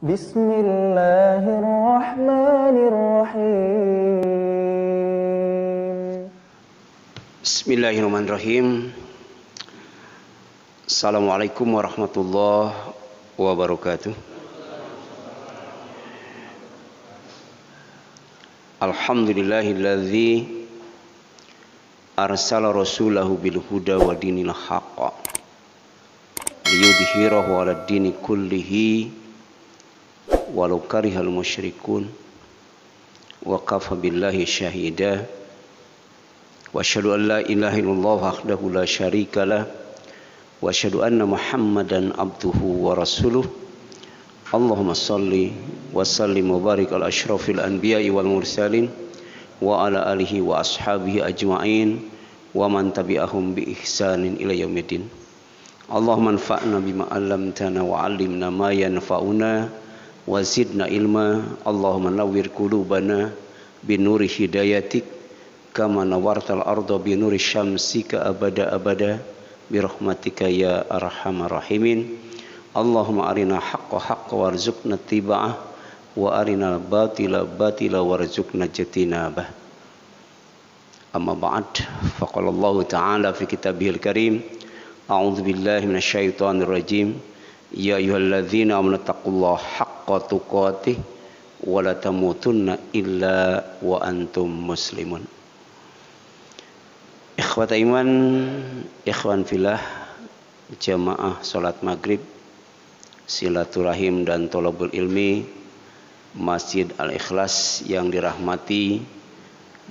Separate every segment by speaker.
Speaker 1: Bismillahirrahmanirrahim.
Speaker 2: Bismillahirrahmanirrahim. Assalamualaikum warahmatullahi wabarakatuh. Alhamdulillahilladzi arsala rasulahu bil huda wa dinil haqq liyudhhirahu 'alad dini kullihi walau karihal musyrikun wa kafa billahi syahida wa asyhadu an la ilaha illallah wahdahu la syarikalah wa asyhadu anna muhammadan abduhu wa rasuluh. Allahumma salli wa sallim wa barik ala asyrafil anbiya'i wal mursalin wa ala alihi wa ashabihi ajma'in wa man tabi'ahum bi ihsanin ila yaumiddin. Allahumma anfa'na bima 'allamtana wa 'allimna ma yanfa'una wa zidna ilma. Allahumma nawwir qulubana binuri hidayatik kama nawartal arda binuri syamsika abada abada birahmatika ya arhamar rahimin. Allahumma arina haqqa haqqa warzuqna tiba'ah wa arina batila batila warzuqna jatinabah. Amma ba'd, faqala Allah ta'ala fi kitabihil karim, a'udzu billahi minasyaitonir rajim, ya ayyuhalladzina amanu taqullaha haqqa tuqatih wa la tamutunna illa wa antum muslimun. Ikhwata iman, ikhwan fillah, jamaah salat maghrib, silaturahim dan thalabul ilmi Masjid Al-Ikhlas yang dirahmati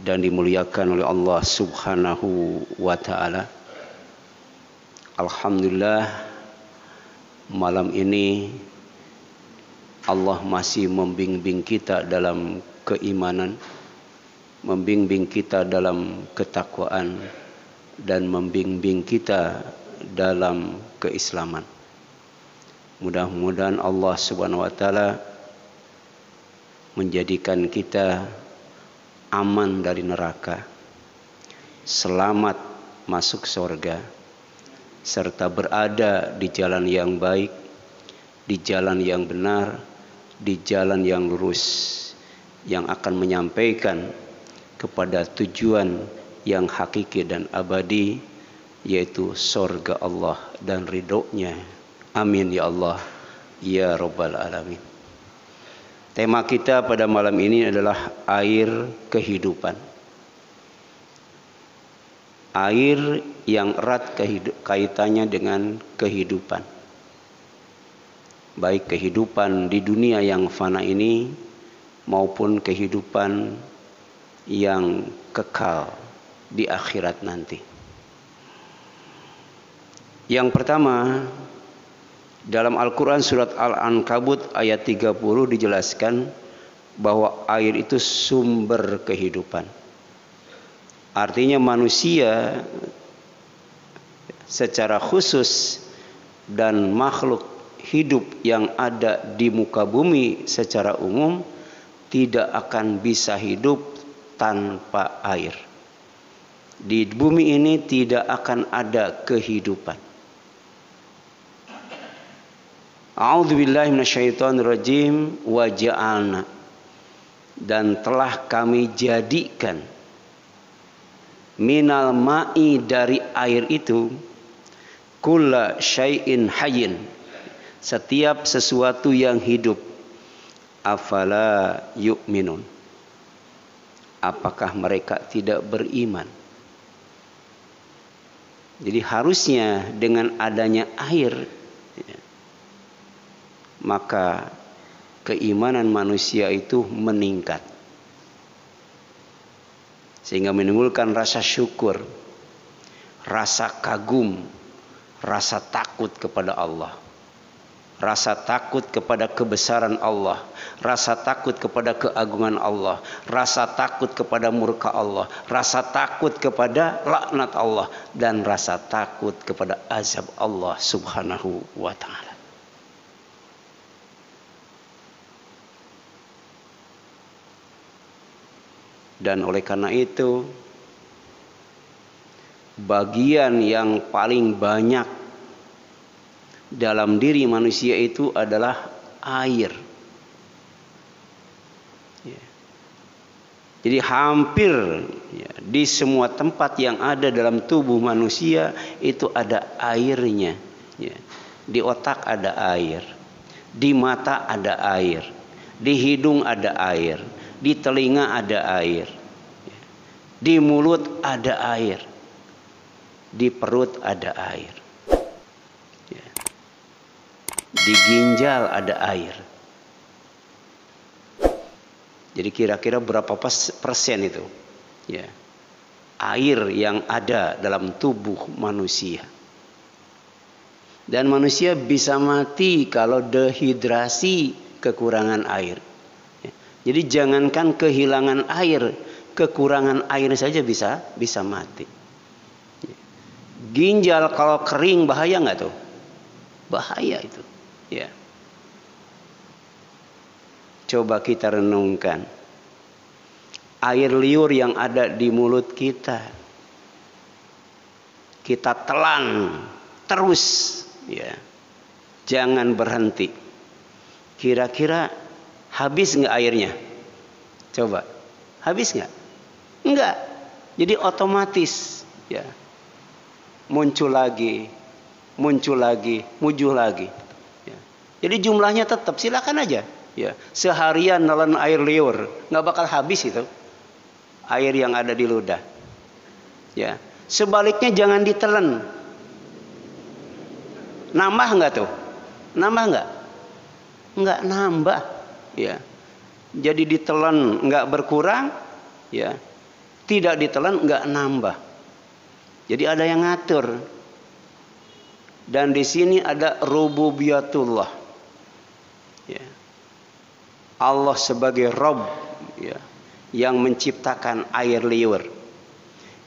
Speaker 2: dan dimuliakan oleh Allah Subhanahu wa taala. Alhamdulillah, malam ini Allah masih membimbing kita dalam keimanan, membimbing kita dalam ketakwaan, dan membimbing kita dalam keislaman. Mudah-mudahan Allah Subhanahu wa taala menjadikan kita aman dari neraka, selamat masuk surga, serta berada di jalan yang baik, di jalan yang benar, di jalan yang lurus, yang akan menyampaikan kepada tujuan yang hakiki dan abadi, yaitu surga Allah dan ridhonya. Amin ya Allah ya Rabbal Alamin. Tema kita pada malam ini adalah air kehidupan. Air yang erat kaitannya dengan kehidupan, baik kehidupan di dunia yang fana ini maupun kehidupan yang kekal di akhirat nanti. Yang pertama, dalam Al-Quran surat Al-Ankabut ayat 30 dijelaskan bahwa air itu sumber kehidupan. Artinya manusia secara khusus dan makhluk hidup yang ada di muka bumi secara umum tidak akan bisa hidup tanpa air. Di bumi ini tidak akan ada kehidupan. A'udzubillahi minasyaitonirrajim, wa ja'alna, dan telah kami jadikan, minal ma'i, dari air itu, kulla syai'in hayyin, setiap sesuatu yang hidup. Afala yu'minun, apakah mereka tidak beriman? Jadi harusnya dengan adanya air, maka keimanan manusia itu meningkat, sehingga menimbulkan rasa syukur, rasa kagum, rasa takut kepada Allah, rasa takut kepada kebesaran Allah, rasa takut kepada keagungan Allah, rasa takut kepada murka Allah, rasa takut kepada laknat Allah, dan rasa takut kepada azab Allah Subhanahu wa ta'ala. Dan oleh karena itu, bagian yang paling banyak dalam diri manusia itu adalah air. Jadi hampir ya, di semua tempat yang ada dalam tubuh manusia itu ada airnya. Ya. Di otak ada air, di mata ada air, di hidung ada air, di telinga ada air, ya. Di mulut ada air, di perut ada air, ya. Di ginjal ada air. Jadi kira-kira berapa persen itu, ya, air yang ada dalam tubuh manusia. Dan manusia bisa mati kalau dehidrasi, kekurangan air. Ya. Jadi jangankan kehilangan air, kekurangan air saja bisa mati. Ya. Ginjal kalau kering bahaya nggak tuh? Bahaya itu. Ya. Coba kita renungkan air liur yang ada di mulut kita. Kita telan terus, ya. Jangan berhenti. Kira-kira habis nggak airnya? Coba, habis nggak? Enggak. Jadi otomatis, ya. Muncul lagi, muncul lagi. Ya. Jadi jumlahnya tetap, silakan aja. Ya, seharian nelan air liur nggak bakal habis itu air yang ada di ludah. Ya, sebaliknya jangan ditelan. Nambah nggak tuh? Nambah nggak? Nggak nambah. Ya, jadi ditelan nggak berkurang. Ya, tidak ditelan nggak nambah. Jadi ada yang ngatur. Dan di sini ada rububiyatullah. Ya. Allah sebagai Rabb, ya, yang menciptakan air liur,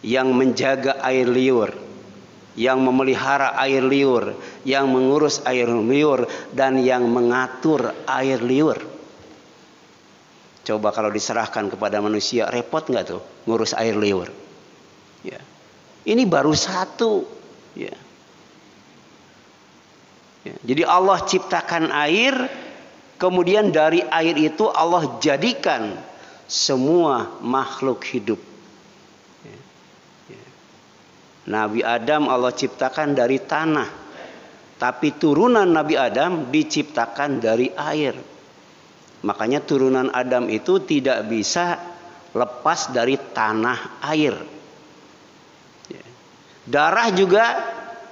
Speaker 2: yang menjaga air liur, yang memelihara air liur, yang mengurus air liur, dan yang mengatur air liur. Coba kalau diserahkan kepada manusia, repot nggak tuh ngurus air liur? Ya. Ini baru satu. Ya. Ya. Jadi Allah ciptakan air. Kemudian dari air itu Allah jadikan semua makhluk hidup. Nabi Adam Allah ciptakan dari tanah. Tapi turunan Nabi Adam diciptakan dari air. Makanya turunan Adam itu tidak bisa lepas dari tanah air. Darah juga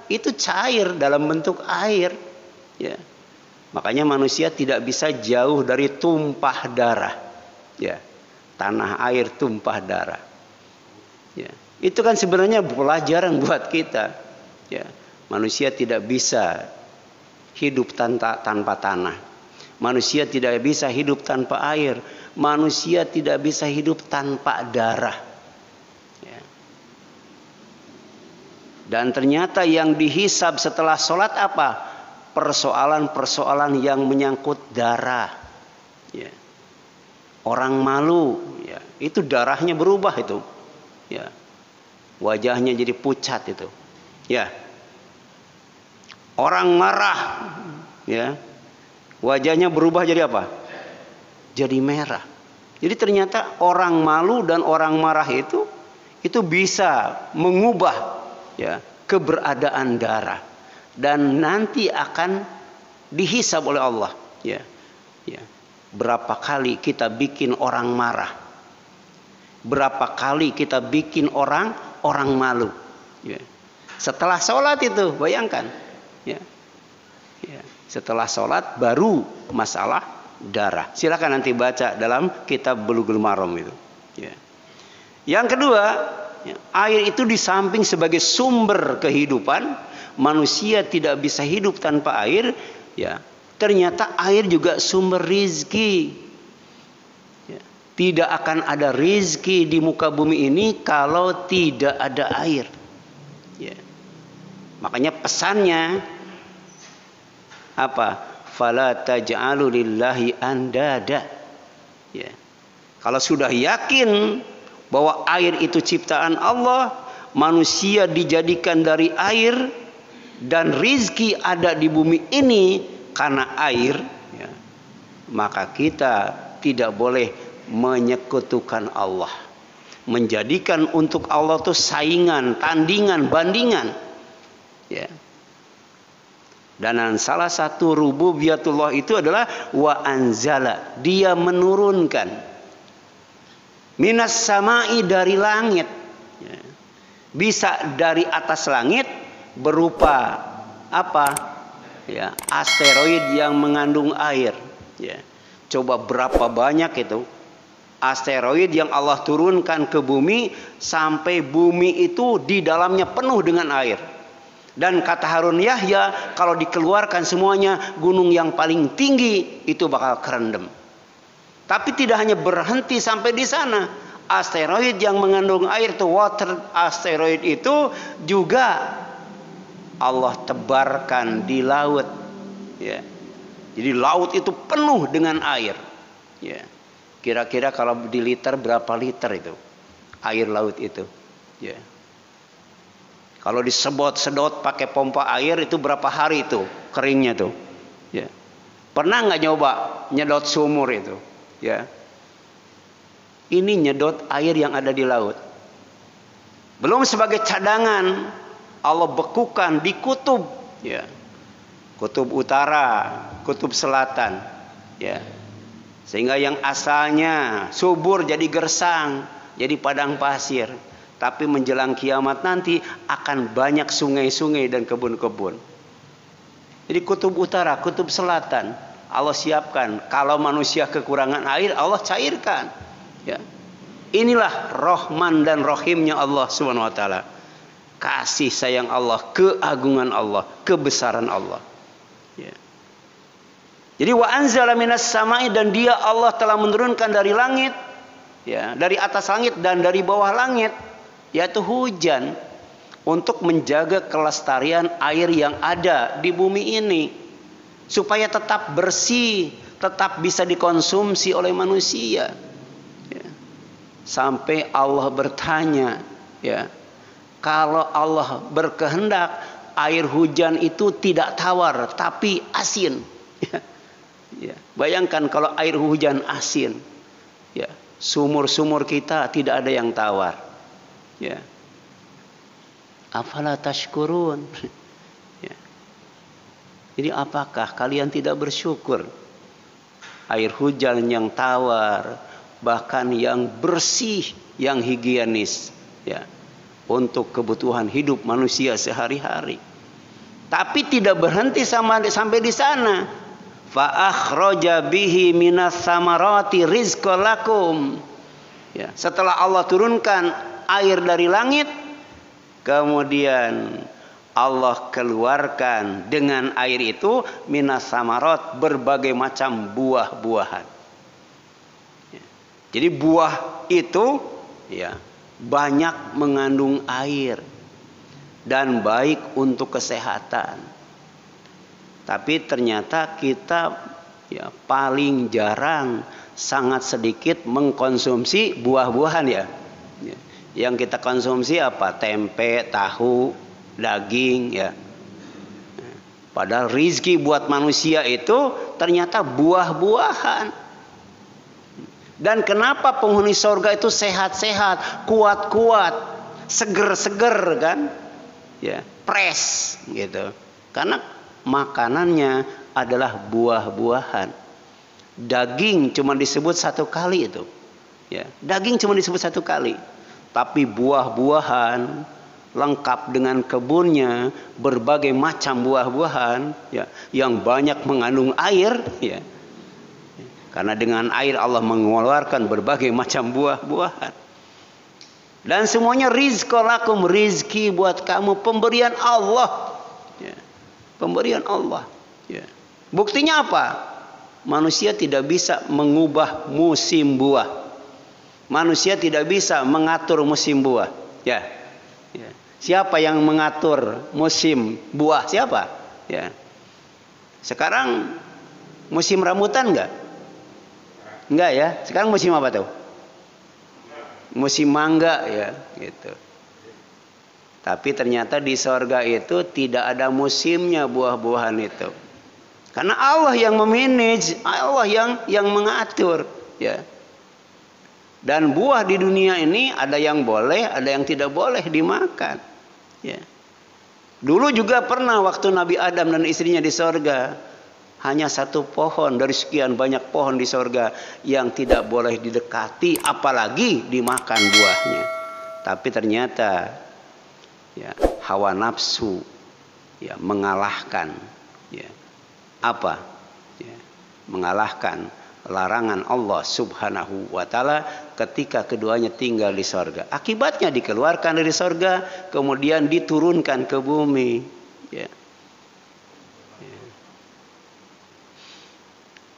Speaker 2: itu cair dalam bentuk air. Ya. Makanya manusia tidak bisa jauh dari tumpah darah. Ya. Tanah air tumpah darah. Ya. Itu kan sebenarnya pelajaran buat kita. Ya. Manusia tidak bisa hidup tanpa tanah. Manusia tidak bisa hidup tanpa air. Manusia tidak bisa hidup tanpa darah. Ya. Dan ternyata yang dihisab setelah sholat apa? Persoalan-persoalan yang menyangkut darah. Ya. Orang malu, ya, itu darahnya berubah itu. Ya. Wajahnya jadi pucat itu. Ya. Orang marah, ya. Wajahnya berubah jadi apa? Jadi merah. Jadi ternyata orang malu dan orang marah itu bisa mengubah, ya, keberadaan darah. Dan nanti akan dihisab oleh Allah. Ya. Ya. Berapa kali kita bikin orang marah? Berapa kali kita bikin orang malu? Ya. Setelah sholat itu, bayangkan. Ya. Ya. Setelah sholat baru masalah darah. Silakan nanti baca dalam kitab Bulughul Maram itu. Ya. Yang kedua, ya, air itu di samping sebagai sumber kehidupan. Manusia tidak bisa hidup tanpa air, ya. Ternyata air juga sumber rizki. Ya. Tidak akan ada rizki di muka bumi ini kalau tidak ada air. Ya. Makanya pesannya apa? Fala taj'alu lillahi andada. Ya. Kalau sudah yakin bahwa air itu ciptaan Allah, manusia dijadikan dari air, dan rizki ada di bumi ini karena air, ya, maka kita tidak boleh menyekutukan Allah, menjadikan untuk Allah itu saingan, tandingan, bandingan. Ya. Dan salah satu rububiyatullah itu adalah wa anzala, dia menurunkan minas sama'i, dari langit. Ya. Bisa dari atas langit berupa apa? Ya, asteroid yang mengandung air. Ya. Coba berapa banyak itu asteroid yang Allah turunkan ke bumi, sampai bumi itu di dalamnya penuh dengan air. Dan kata Harun Yahya, kalau dikeluarkan semuanya, gunung yang paling tinggi itu bakal kerendam. Tapi tidak hanya berhenti sampai di sana. Asteroid yang mengandung air itu, water asteroid itu juga Allah tebarkan di laut. Ya. Jadi laut itu penuh dengan air. Ya. Kira-kira kalau di liter berapa liter itu air laut itu? Ya. Kalau disedot pakai pompa air itu berapa hari itu keringnya tuh? Ya. Pernah nggak nyoba nyedot sumur itu? Ya. Ini nyedot air yang ada di laut. Belum sebagai cadangan, Allah bekukan di kutub. Ya. Kutub utara, kutub selatan. Ya. Sehingga yang asalnya subur jadi gersang, jadi padang pasir. Tapi menjelang kiamat nanti akan banyak sungai-sungai dan kebun-kebun. Jadi kutub utara, kutub selatan Allah siapkan. Kalau manusia kekurangan air, Allah cairkan. Ya. Inilah Rahman dan Rahimnya Allah Subhanahu wa taala. Kasih sayang Allah, keagungan Allah, kebesaran Allah. Ya. Jadi wa anzala minas sama'i, dan dia Allah telah menurunkan dari langit, ya, dari atas langit dan dari bawah langit, yaitu hujan, untuk menjaga kelestarian air yang ada di bumi ini, supaya tetap bersih, tetap bisa dikonsumsi oleh manusia. Ya. Sampai Allah bertanya, ya, kalau Allah berkehendak air hujan itu tidak tawar tapi asin. Ya. Ya. Bayangkan kalau air hujan asin, ya, sumur-sumur kita tidak ada yang tawar. Ya. Afala tashkurun. Ya. Jadi apakah kalian tidak bersyukur? Air hujan yang tawar, bahkan yang bersih, yang higienis, ya, untuk kebutuhan hidup manusia sehari-hari. Tapi tidak berhenti sampai di sana. Fa akhraja bihi minas samarati rizqan lakum. Ya, setelah Allah turunkan air dari langit, kemudian Allah keluarkan dengan air itu minas samarat, berbagai macam buah-buahan. Ya. Jadi buah itu, ya, banyak mengandung air dan baik untuk kesehatan. Tapi ternyata kita, ya, paling jarang, sangat sedikit mengkonsumsi buah-buahan, ya. Ya. Yang kita konsumsi apa? Tempe, tahu, daging, ya. Padahal rizki buat manusia itu ternyata buah-buahan. Dan kenapa penghuni surga itu sehat-sehat, kuat-kuat, seger-seger, kan? Ya, fresh gitu. Karena makanannya adalah buah-buahan. Daging cuma disebut satu kali itu. Ya, daging cuma disebut satu kali. Tapi buah-buahan lengkap dengan kebunnya, berbagai macam buah-buahan, ya, yang banyak mengandung air, ya. Karena dengan air Allah mengeluarkan berbagai macam buah-buahan. Dan semuanya rizqan lakum, rizki buat kamu, pemberian Allah. Ya. Pemberian Allah. Ya. Buktinya apa? Manusia tidak bisa mengubah musim buah. Manusia tidak bisa mengatur musim buah. Ya. Ya. Siapa yang mengatur musim buah? Siapa? Ya. Sekarang musim rambutan enggak? Enggak, ya. Sekarang musim apa tuh? Musim mangga, ya, gitu. Tapi ternyata di sorga itu tidak ada musimnya buah-buahan itu. Karena Allah yang memanage, Allah yang mengatur, ya. Dan buah di dunia ini ada yang boleh, ada yang tidak boleh dimakan. Ya. Dulu juga pernah waktu Nabi Adam dan istrinya di sorga, hanya satu pohon dari sekian banyak pohon di sorga yang tidak boleh didekati, apalagi dimakan buahnya. Tapi ternyata ya, hawa nafsu ya, mengalahkan ya, apa? Ya, mengalahkan larangan Allah subhanahu wa ta'ala ketika keduanya tinggal di sorga. Akibatnya dikeluarkan dari sorga, kemudian diturunkan ke bumi. Ya. Ya.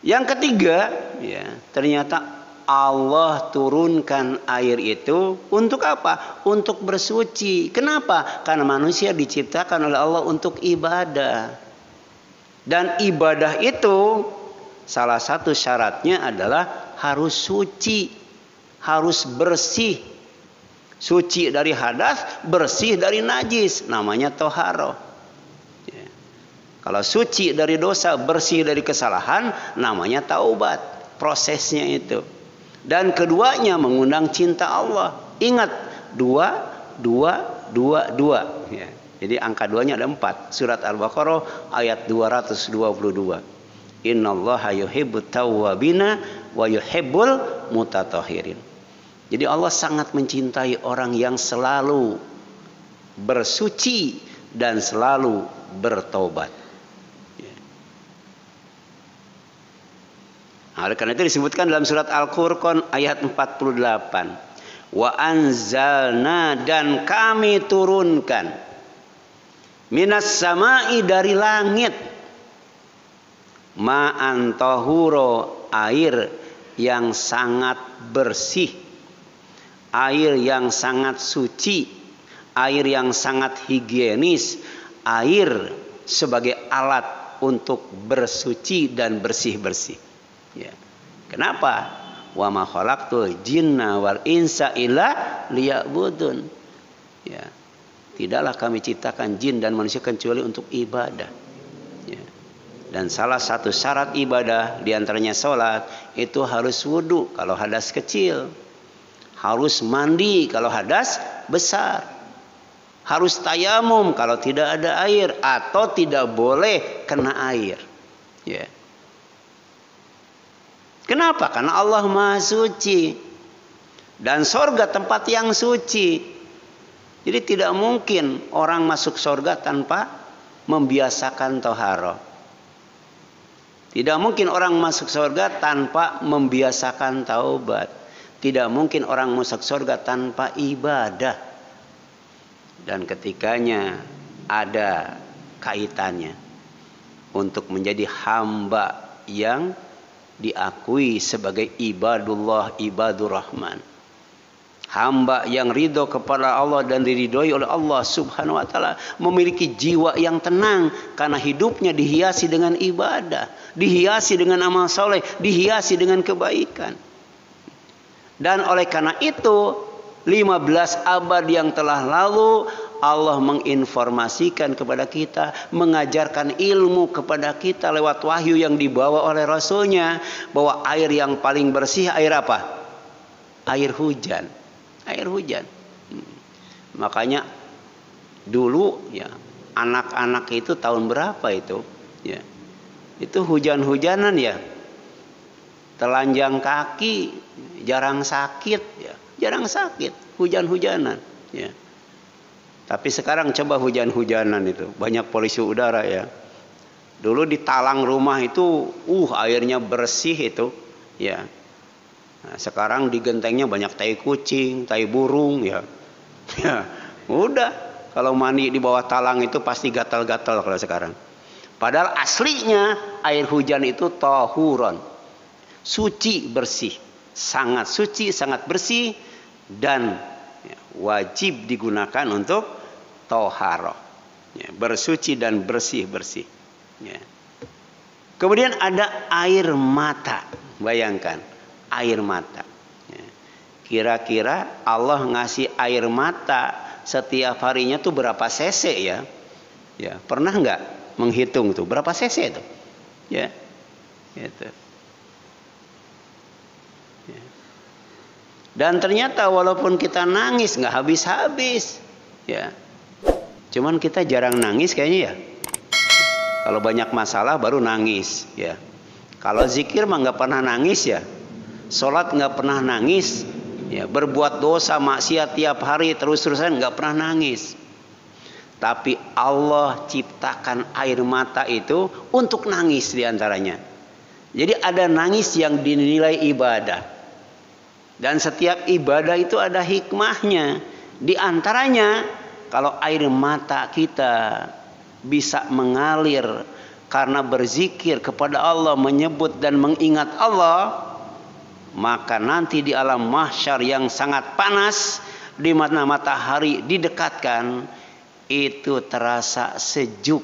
Speaker 2: Yang ketiga, ya, ternyata Allah turunkan air itu untuk apa? Untuk bersuci. Kenapa? Karena manusia diciptakan oleh Allah untuk ibadah. Dan ibadah itu salah satu syaratnya adalah harus suci, harus bersih. Suci dari hadas, bersih dari najis, namanya toharoh. Ya. Kalau suci dari dosa, bersih dari kesalahan, namanya taubat. Prosesnya itu. Dan keduanya mengundang cinta Allah. Ingat, 2, 2, 2, 2. Ya. Jadi angka 2-nya ada 4. Surat Al-Baqarah ayat 222. Innallaha yuhibbut tawwabina wa yuhibbul mutatahhirin. Jadi Allah sangat mencintai orang yang selalu bersuci dan selalu bertobat. Nah, oleh karena itu disebutkan dalam surat Al-Furqan ayat 48. Wa anzalna, dan kami turunkan minas sama'i, dari langit, ma'an tahuro, air yang sangat bersih, air yang sangat suci, air yang sangat higienis, air sebagai alat untuk bersuci dan bersih-bersih. Ya. Kenapa? Wa ma khalaqtul jinna wal insa illa liya'budun. Ya. Tidaklah kami ciptakan jin dan manusia kecuali untuk ibadah. Ya. Dan salah satu syarat ibadah diantaranya sholat, itu harus wudu kalau hadas kecil, harus mandi kalau hadas besar, harus tayamum kalau tidak ada air, atau tidak boleh kena air. Ya. Kenapa? Karena Allah Maha Suci dan sorga tempat yang suci. Jadi tidak mungkin orang masuk sorga tanpa membiasakan toharoh. Tidak mungkin orang masuk surga tanpa membiasakan taubat. Tidak mungkin orang masuk surga tanpa ibadah. Dan ketikanya ada kaitannya untuk menjadi hamba yang diakui sebagai ibadullah, ibadur rahman. Hamba yang ridho kepada Allah dan diridhoi oleh Allah subhanahu wa ta'ala, memiliki jiwa yang tenang karena hidupnya dihiasi dengan ibadah, dihiasi dengan amal soleh, dihiasi dengan kebaikan. Dan oleh karena itu 15 abad yang telah lalu Allah menginformasikan kepada kita, mengajarkan ilmu kepada kita lewat wahyu yang dibawa oleh Rasulnya, bahwa air yang paling bersih air apa? Air hujan. Air hujan. Makanya dulu ya, anak-anak itu tahun berapa itu? Ya. Itu hujan-hujanan ya. Telanjang kaki, jarang sakit ya. Jarang sakit, hujan-hujanan ya. Tapi sekarang coba hujan-hujanan itu, banyak polusi udara ya. Dulu di talang rumah itu airnya bersih itu ya. Nah, sekarang di gentengnya banyak tai kucing, tai burung ya. Ya, udah. Kalau mandi di bawah talang itu pasti gatal-gatal kalau sekarang. Padahal aslinya air hujan itu tahuron. Suci, bersih. Sangat suci, sangat bersih, dan ya, wajib digunakan untuk toharoh. Ya, bersuci dan bersih-bersih. Ya. Kemudian ada air mata. Bayangkan. Air mata. Kira-kira Allah ngasih air mata setiap harinya tuh berapa cc ya? Ya, pernah nggak menghitung tuh berapa cc itu? Ya, gitu. Ya. Dan ternyata walaupun kita nangis nggak habis-habis, ya. Cuman kita jarang nangis kayaknya ya. Kalau banyak masalah baru nangis, ya. Kalau zikir mah nggak pernah nangis ya. Sholat nggak pernah nangis, ya. Berbuat dosa maksiat tiap hari terus-terusan nggak pernah nangis. Tapi Allah ciptakan air mata itu untuk nangis diantaranya. Jadi ada nangis yang dinilai ibadah. Dan setiap ibadah itu ada hikmahnya. Di antaranya kalau air mata kita bisa mengalir karena berzikir kepada Allah, menyebut dan mengingat Allah, maka nanti di alam mahsyar yang sangat panas, di mana matahari didekatkan, itu terasa sejuk.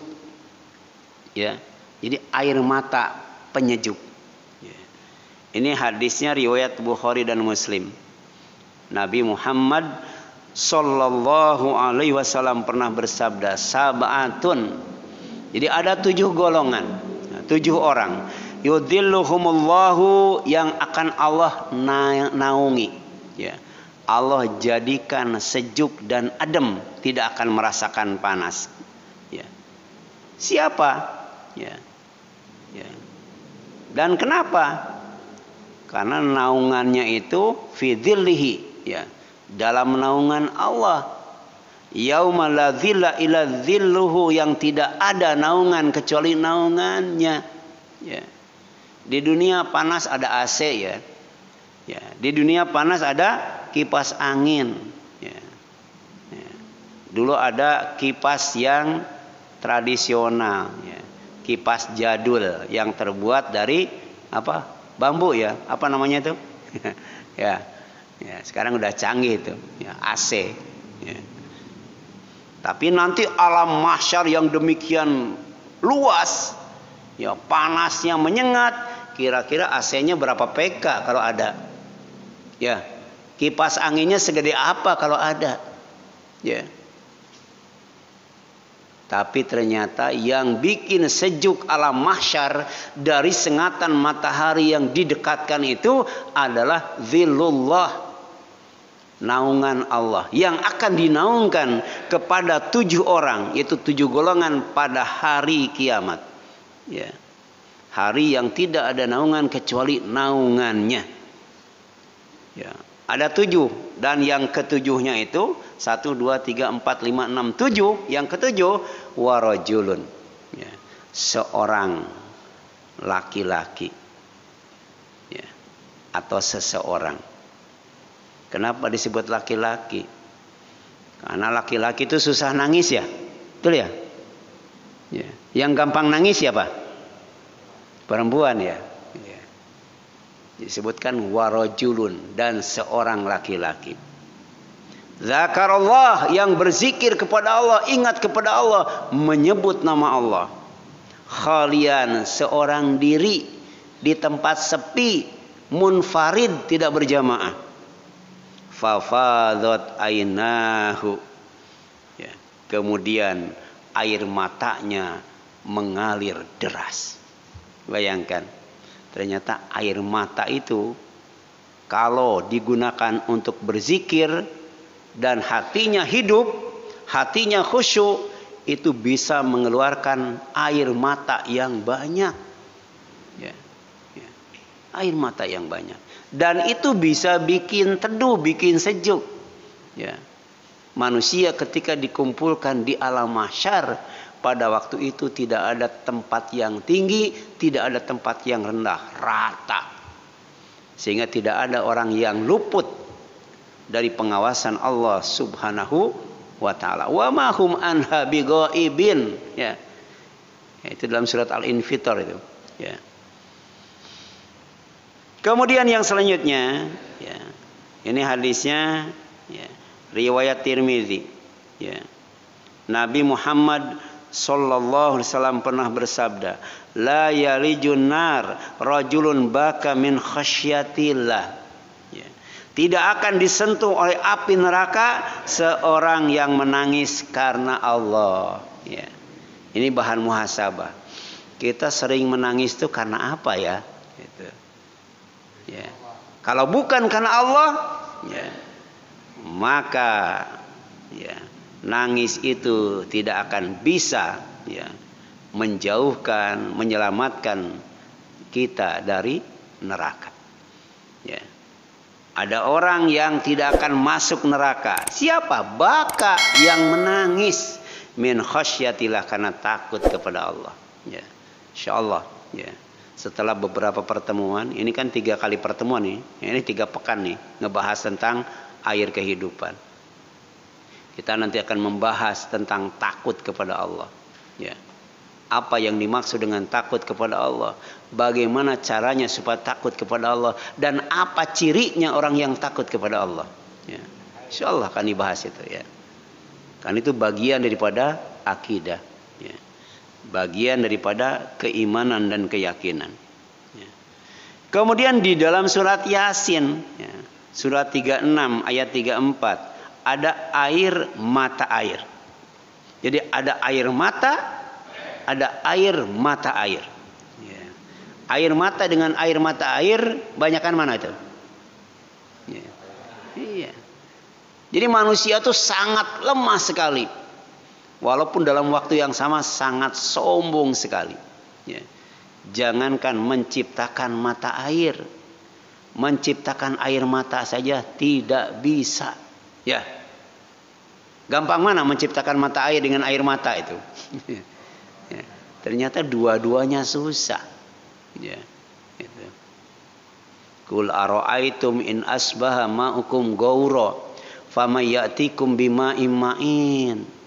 Speaker 2: Ya. Jadi air mata penyejuk. Ini hadisnya riwayat Bukhari dan Muslim. Nabi Muhammad sallallahu alaihi wasallam pernah bersabda, sab'atun. Jadi ada 7 golongan, 7 orang. Yudhilluhumullahu, yang akan Allah naungi. Ya. Allah jadikan sejuk dan adem, tidak akan merasakan panas. Ya. Siapa? Ya. Ya. Dan kenapa? Karena naungannya itu fi dhillihi, ya, dalam naungan Allah. Yauma la dhilla illa dhilluhu, yang tidak ada naungan kecuali naungannya. Ya. Di dunia panas ada AC, ya. Ya. Di dunia panas ada kipas angin. Ya. Ya. Dulu ada kipas yang tradisional, ya. Kipas jadul yang terbuat dari apa? Bambu, ya, apa namanya itu? Ya, ya, sekarang udah canggih itu, ya, AC. Ya. Tapi nanti alam mahsyar yang demikian luas, ya, panasnya menyengat, kira-kira AC-nya berapa PK kalau ada? Ya, kipas anginnya segede apa kalau ada? Ya. Tapi ternyata yang bikin sejuk alam mahsyar dari sengatan matahari yang didekatkan itu adalah zillullah, naungan Allah, yang akan dinaungkan kepada 7 orang, yaitu 7 golongan pada hari kiamat. Ya. Hari yang tidak ada naungan kecuali naungannya. Ya. Ada 7, dan yang ketujuhnya itu 1, 2, 3, 4, 5, 6, 7. Yang ketujuh, warajulun, ya, seorang laki-laki, ya, atau seseorang. Kenapa disebut laki-laki? Karena laki-laki itu susah nangis, ya, betul ya? Ya. Yang gampang nangis siapa? Perempuan, ya. Ya. Disebutkan warajulun, dan seorang laki-laki. Zakarallah, yang berzikir kepada Allah, ingat kepada Allah, menyebut nama Allah. Khalian, seorang diri di tempat sepi, munfarid, tidak berjamaah. Fafadat ainahu, ya, kemudian air matanya mengalir deras. Bayangkan, ternyata air mata itu kalau digunakan untuk berzikir dan hatinya hidup, hatinya khusyuk, itu bisa mengeluarkan air mata yang banyak. Ya, ya. Air mata yang banyak. Dan itu bisa bikin teduh, bikin sejuk. Ya. Manusia ketika dikumpulkan di alam mahsyar, pada waktu itu tidak ada tempat yang tinggi, tidak ada tempat yang rendah, rata. Sehingga tidak ada orang yang luput dari pengawasan Allah Subhanahu wa taala. Wa ma hum anha bighaibin, ya. Itu dalam surat Al-Infitar itu, ya. Kemudian yang selanjutnya, ya. Ini hadisnya, ya, riwayat Tirmizi, ya. Nabi Muhammad sallallahu alaihi wasallam pernah bersabda, la yalijun nar rajulun baka min khasyatillah. Tidak akan disentuh oleh api neraka seorang yang menangis karena Allah. Ya. Ini bahan muhasabah. Kita sering menangis itu karena apa, ya? Gitu. Ya. Kalau bukan karena Allah, ya, maka ya, nangis itu tidak akan bisa ya, menjauhkan, menyelamatkan kita dari neraka. Ya. Ada orang yang tidak akan masuk neraka. Siapa? Baka yang menangis min khasyatillah, karena takut kepada Allah. Ya. Insyaallah ya. Setelah beberapa pertemuan, ini kan 3 kali pertemuan nih. Ini 3 pekan nih ngebahas tentang air kehidupan. Kita nanti akan membahas tentang takut kepada Allah. Ya. Apa yang dimaksud dengan takut kepada Allah? Bagaimana caranya supaya takut kepada Allah? Dan apa cirinya orang yang takut kepada Allah? Ya. Insyaallah akan dibahas itu ya. Kan itu bagian daripada akidah. Ya. Bagian daripada keimanan dan keyakinan. Ya. Kemudian di dalam surat Yasin, ya, surat 36 ayat 34, ada air mata air. Jadi ada air mata, ada air mata air. Ya. Air mata dengan air mata air, banyakan mana itu? Ya. Iya. Jadi manusia itu sangat lemah sekali. Walaupun dalam waktu yang sama sangat sombong sekali. Ya. Jangankan menciptakan mata air, menciptakan air mata saja tidak bisa. Ya. Gampang mana menciptakan mata air dengan air mata itu? Ya. Ternyata dua-duanya susah. Ya. Gitu. Qul ara'aitum in asbaha ma'ukum gaura famay ya'tikum bima'in ma'in.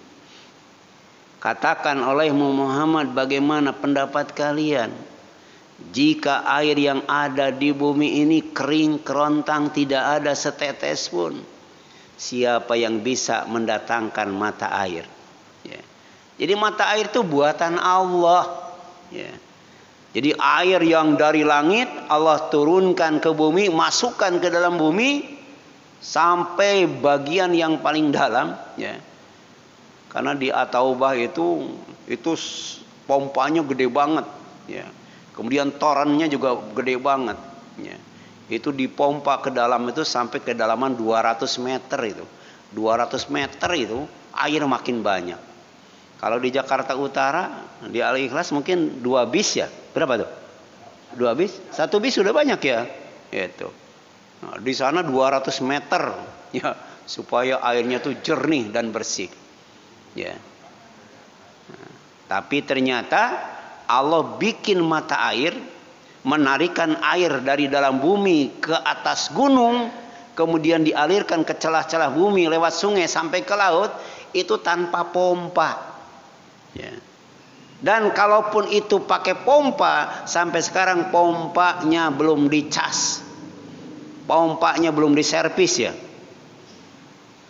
Speaker 2: Katakan olehmu Muhammad, bagaimana pendapat kalian jika air yang ada di bumi ini kering kerontang, tidak ada setetes pun? Siapa yang bisa mendatangkan mata air? Ya. Jadi mata air itu buatan Allah. Ya. Jadi air yang dari langit Allah turunkan ke bumi, masukkan ke dalam bumi sampai bagian yang paling dalam. Ya. Karena di At-Taubah itu pompanya gede banget, ya. Kemudian torennya juga gede banget, ya. Itu dipompa ke dalam itu sampai kedalaman 200 meter itu. 200 meter itu air makin banyak. Kalau di Jakarta Utara, di Al-Ikhlas mungkin 2 bis ya. Berapa tuh? 2 bis? 1 bis sudah banyak ya. Itu. Nah, di sana 200 meter, ya, supaya airnya tuh jernih dan bersih. Ya. Nah, tapi ternyata Allah bikin mata air, menarikan air dari dalam bumi ke atas gunung, kemudian dialirkan ke celah-celah bumi lewat sungai sampai ke laut, itu tanpa pompa. Ya. Dan kalaupun itu pakai pompa, sampai sekarang pompanya belum dicas, pompanya belum diservis ya.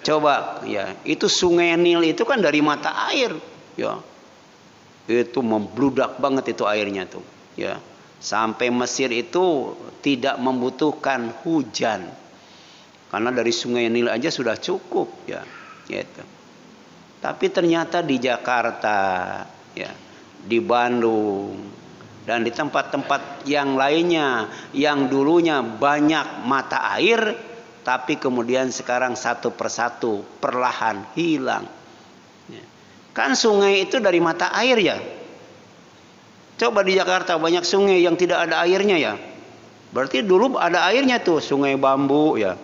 Speaker 2: Coba ya, itu sungai Nil itu kan dari mata air, ya. Itu membludak banget itu airnya tuh, ya. Sampai Mesir itu tidak membutuhkan hujan. Karena dari sungai Nil aja sudah cukup, ya. Gitu. Tapi ternyata di Jakarta, ya, di Bandung dan di tempat-tempat yang lainnya yang dulunya banyak mata air, tapi kemudian sekarang satu persatu perlahan hilang. Kan sungai itu dari mata air ya. Coba di Jakarta banyak sungai yang tidak ada airnya ya. Berarti dulu ada airnya tuh, sungai Bambu ya.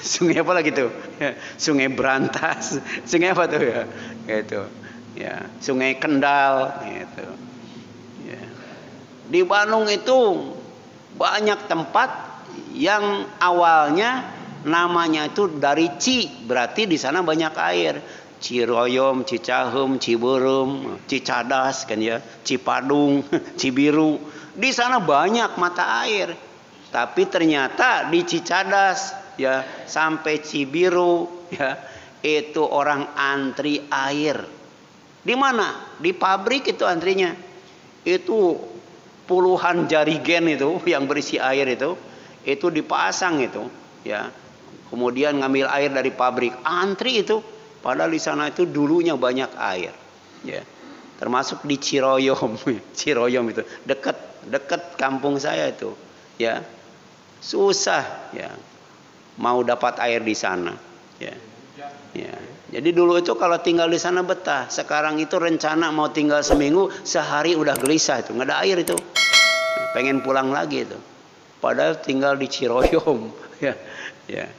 Speaker 2: Sungai apa lagi tuh? Sungai Berantas. Sungai apa tuh ya? Gitu. Ya, Sungai Kendal gitu. Ya. Di Bandung itu banyak tempat yang awalnya namanya itu dari Ci, berarti di sana banyak air. Ciroyom, Cicahem, Ciberem, Cicadas kan ya, Cipadung, Cibiru. Di sana banyak mata air. Tapi ternyata di Cicadas ya sampai Cibiru ya, itu orang antri air. Di mana? Di pabrik itu antrinya. Itu puluhan jarigen itu yang berisi air itu dipasang itu, ya. Kemudian ngambil air dari pabrik, antri itu. Padahal di sana itu dulunya banyak air, ya. Termasuk di Ciroyom, Ciroyom itu dekat kampung saya itu, ya. Susah, ya. mau dapat air di sana. Ya. Ya. Jadi dulu itu kalau tinggal di sana betah. Sekarang itu rencana mau tinggal seminggu, sehari udah gelisah itu, nggak ada air itu. Pengen pulang lagi itu. Padahal tinggal di Ciroyom. Ya. Ya.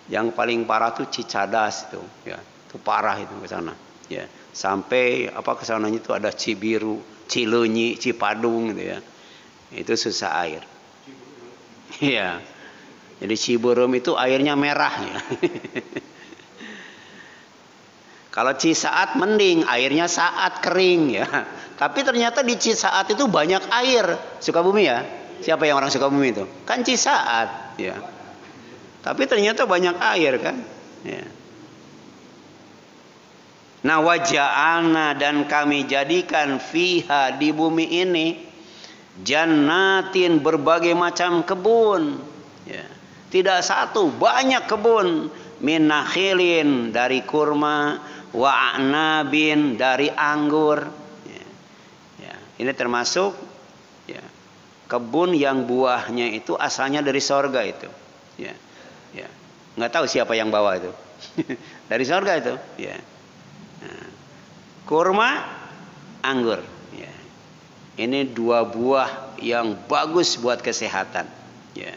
Speaker 2: Yang paling parah tuh Cicadas itu. Ya. Itu parah itu ke sana. Ya. Sampai ke sananya itu ada Cibiru, Cileunyi, Cipadung gitu ya. Itu susah air. Iya. Jadi Ciburum itu airnya merah ya. Kalau Cisaat mending, airnya saat kering ya. Tapi ternyata di Cisaat itu banyak air. Sukabumi ya? Siapa yang orang Sukabumi itu? Kan Cisaat ya. Tapi ternyata banyak air kan? Ya. Nah, waja'alna, dan kami jadikan fiha, di bumi ini, jannatin, berbagai macam kebun. Ya. Tidak satu, banyak kebun. Min nakhilin, dari kurma, wa a'nabin, dari anggur. Ya. Ya. Ini termasuk ya, kebun yang buahnya itu asalnya dari sorga itu. Ya. Ya. Nggak tahu siapa yang bawa itu. Dari sorga itu. Ya. Nah, kurma, anggur. Ya. Ini dua buah yang bagus buat kesehatan. Ya.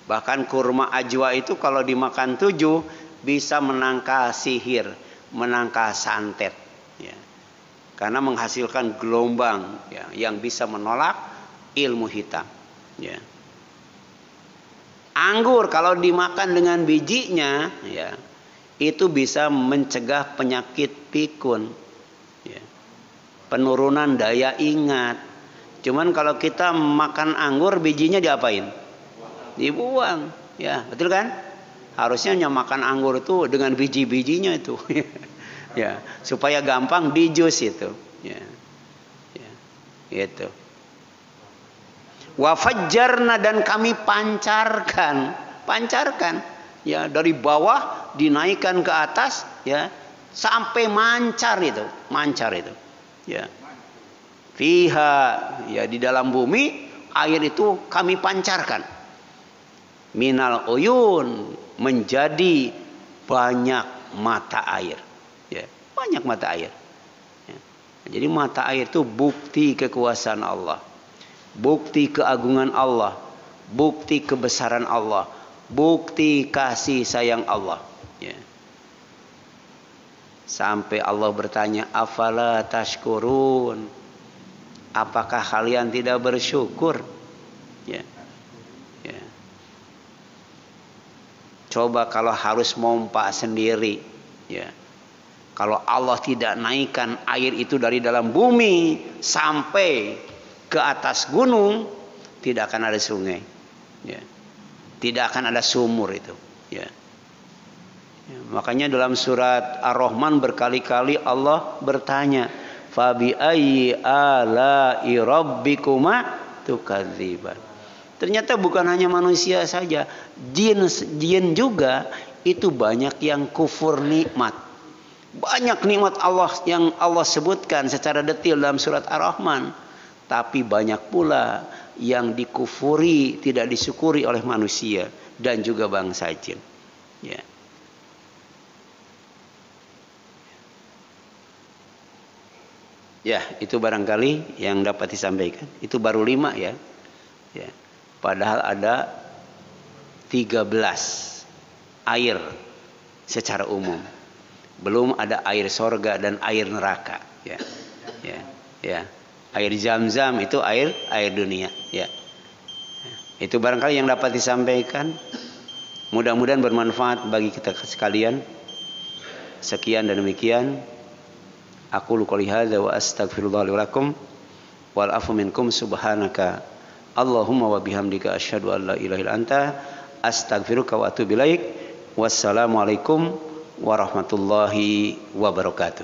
Speaker 2: Bahkan kurma ajwa itu kalau dimakan 7 bisa menangkal sihir, menangkal santet. Ya. Karena menghasilkan gelombang ya, yang bisa menolak ilmu hitam. Ya. Anggur kalau dimakan dengan bijinya, ya, itu bisa mencegah penyakit pikun, ya. Penurunan daya ingat. Cuman kalau kita makan anggur, bijinya diapain? Dibuang, ya, betul kan? Harusnya makan anggur itu dengan biji-bijinya itu, ya, supaya gampang di jus itu, ya, ya, itu. Wa fajjarna, dan kami pancarkan, ya, dari bawah dinaikkan ke atas, ya, sampai mancar itu, ya. Fiha, ya, di dalam bumi air itu kami pancarkan. Minal uyun, menjadi banyak mata air, ya, banyak mata air. Ya. Jadi mata air itu bukti kekuasaan Allah, bukti keagungan Allah, bukti kebesaran Allah, bukti kasih sayang Allah. Ya. Sampai Allah bertanya, afala tashkurun, apakah kalian tidak bersyukur? Ya. Ya. Coba kalau harus mompa sendiri, ya. Kalau Allah tidak naikkan air itu dari dalam bumi sampai ke atas gunung, tidak akan ada sungai, ya. Tidak akan ada sumur itu, ya. Ya, makanya dalam surat Ar-Rahman berkali-kali Allah bertanya, fabi ayyi ala'i rabbikuma tukadziban. Ternyata bukan hanya manusia saja, jin juga itu banyak yang kufur nikmat. Banyak nikmat Allah yang Allah sebutkan secara detail dalam surat Ar-Rahman. Tapi banyak pula yang dikufuri, tidak disyukuri oleh manusia dan juga bangsa jin. Ya. Ya, itu barangkali yang dapat disampaikan. Itu baru 5 ya. Ya. Padahal ada 13 air secara umum. Belum ada air sorga dan air neraka. Ya. Ya. Ya. Air Zam-Zam itu air dunia. Ya. Itu barangkali yang dapat disampaikan. Mudah-mudahan bermanfaat bagi kita sekalian. Sekian dan demikian. Aku qouli hadza wa astaghfirullah li wa lakum wal afu minkum subhanaka Allahumma wa bihamdika asyhadu an la ilaha illa anta astaghfiruka wa atubu ilaik. Wassalamualaikum warahmatullahi wabarakatuh.